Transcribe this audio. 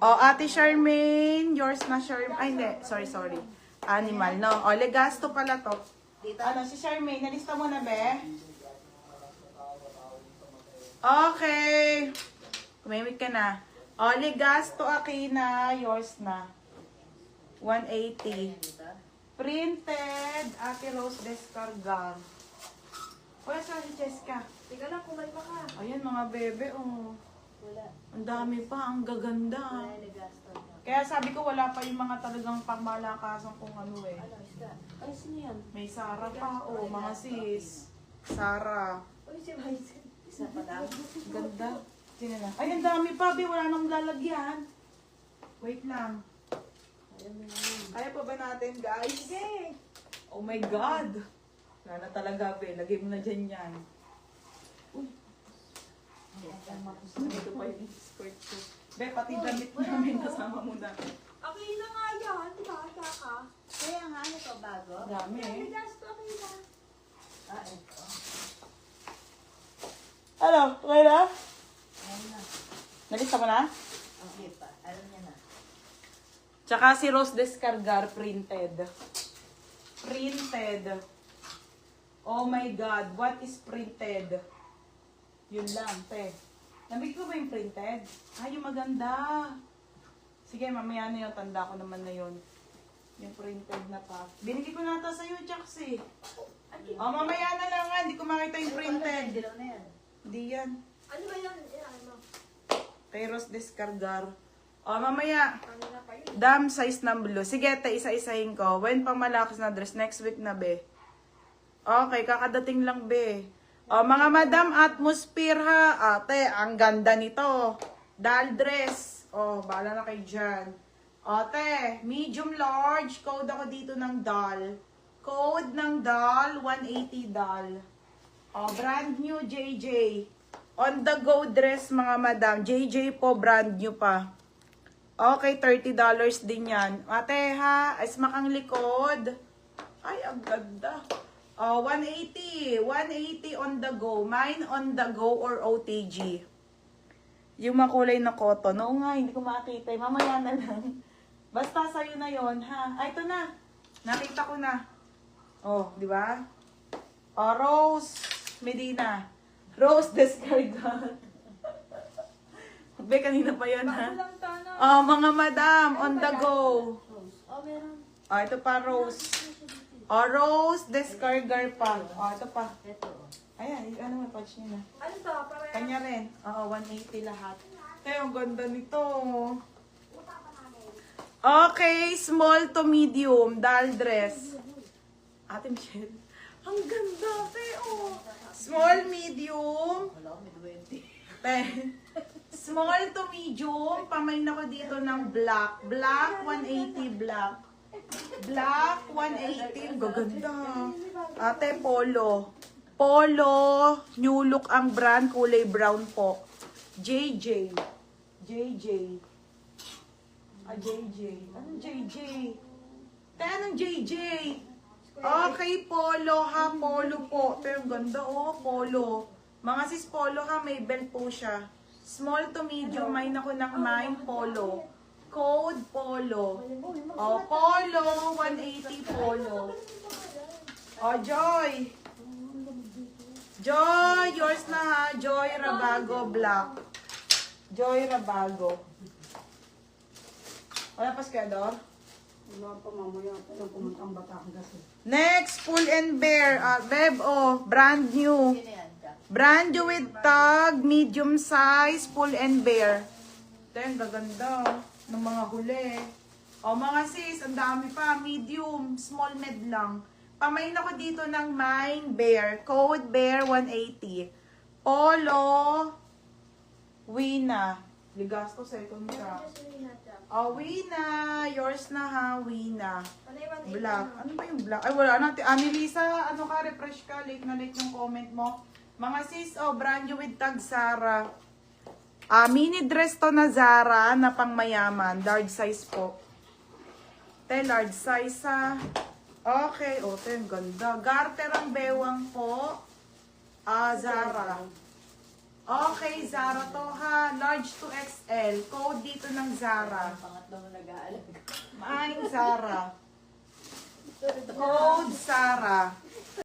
O, Ate Charmaine, yours na Charmaine. Ay, hindi. Sorry. Animal, no? O, Legasto pala to. Ano, si Charmaine, nalista mo na, be? Okay. Kumimik ka na. O, Legasto Aquina, yours na. 180. Printed, Ate Rose Descarga. O, saan si Cheska? Teka lang, kumalma ka. Ayan, mga bebe, oh. Wala. Ang dami pa, ang gaganda. Wala nagasto. Kaya sabi ko, wala pa yung mga talagang pangmalakasan kung ano eh. Ano, isda? Ay, sino yan? May Sara pa, oh, mga sis. Sara. Uy, si Vice. Isa pa lang. Ganda. Sino na? Ay, ang dami pa, be. Wala nang lalagyan. Wait lang. Alam mo yan. Kaya pa ba natin, guys? Sige. Oh my God. Wala na talaga, be. Lagay mo na dyan yan. Uy. Ito pa yung skirt ko. Be, pati damit namin kasama mo na. Okay na nga yan. Bata ka. Kaya nga, ano to, bago? Ang dami eh. Nagasto, okay na. Ah, ito. Ano? Okay na? Ayan na. Nalista mo na? Okay pa. Alam niya na. Tsaka si Rose Descargar printed. Printed. Oh my God, what is printed? Yun lang, te. Nabig ko ba yung printed? Ay, yung maganda. Sige, mamaya na yun. Tanda ko naman na yun. Yung printed na pa. Binigay ko na ito sa'yo, Jax eh. Oh, mamaya na lang nga. Hindi ko makita yung printed. Dilaw na yan. Hindi yan. Ano ba yan? Ano? Kay Rose Descargar. Oh, mamaya. Ano na pa yun? Dam size ng blue. Sige, te, isa-isahin ko. When pang malakas na dress, next week na, be. Okay, kakadating lang, be. O, mga madam, atmosphere ha. Ate, ang ganda nito. Doll dress. O, bahala na kayo dyan. Ate, medium large. Code ako dito ng doll. Code ng doll, 180 doll. O, brand new JJ. On the go dress, mga madam. JJ po, brand new pa. Okay, $30 din yan. Ate ha, ismak ang likod. Ay, ang ganda. Oh, 180. 180 on the go. Mine on the go or OTG. Yung makulay na cotton. Oo nga, hindi ko makita. Mamaya na lang. Basta sa'yo na yon ha. Ay, ito na. Nakita ko na. Oh, di ba? Oh, Rose Medina. Rose Descarga. Be, kanina pa yan, ha? Lang tana. Oh, mga madam, on the go. Oh, meron. Oh, ito pa, Rose. Oh, Rose Descargar pa. Oh, ito pa. Ito. Ayan, ano may patch niya na. Ano to? Para Kanya rin. Oo, 180 lahat. Kaya ang ganda nito. Okay, small to medium, doll dress. Ate Michelle. Ang ganda, te, oh. Small, medium. Wala ko, may 20. Te. Small to medium. Pamain ako dito ng black. Black, 180 black. Black, 180. Ang gaganda. Ate, polo. Polo. New look ang brand. Kulay brown po. JJ. JJ. Ah, JJ. Anong JJ? Te, anong JJ? Okay, polo ha. Polo po. Pero ang ganda, oh. Polo. Mga sis, polo ha. May belt po siya. Small to medium. Mine ako ng mine. Polo. Code polo. Oh, polo. 180 polo. Oh, Joy. Joy, yours na ha. Joy Rabago Black. Joy Rabago. Wala pa skador? Wala pa mamaya. Pero pumunta ang Batangas eh. Next, Pull and Bear. Beb, oh, brand new. Sino yan, Jack? Brand new with tag, medium size, Pull and Bear. Ito yung gaganda ng mga huli. O mga sis, ang dami pa. Medium, small med lang. Pamain ako dito ng Mine Bear. Code Bear 180. Polo. Wina. Ligasto second ka. O, Wina. Yours na ha, Wina. Black. Ano ba yung black? Ay, wala natin. Anilisa, ano ka, refresh ka. Late na late yung comment mo. Mga sis, oh, brand new with tag Zara. Mini dress to na Zara na pang mayaman. Large size po. Te, large size ha. Okay, oh, te, ang ganda. Garter ang bewang po. Zara. Okay, Zara to ha. Large to XL. Code dito ng Zara. Pangatlong nag-aalaga. Maing Zara. Code Zara.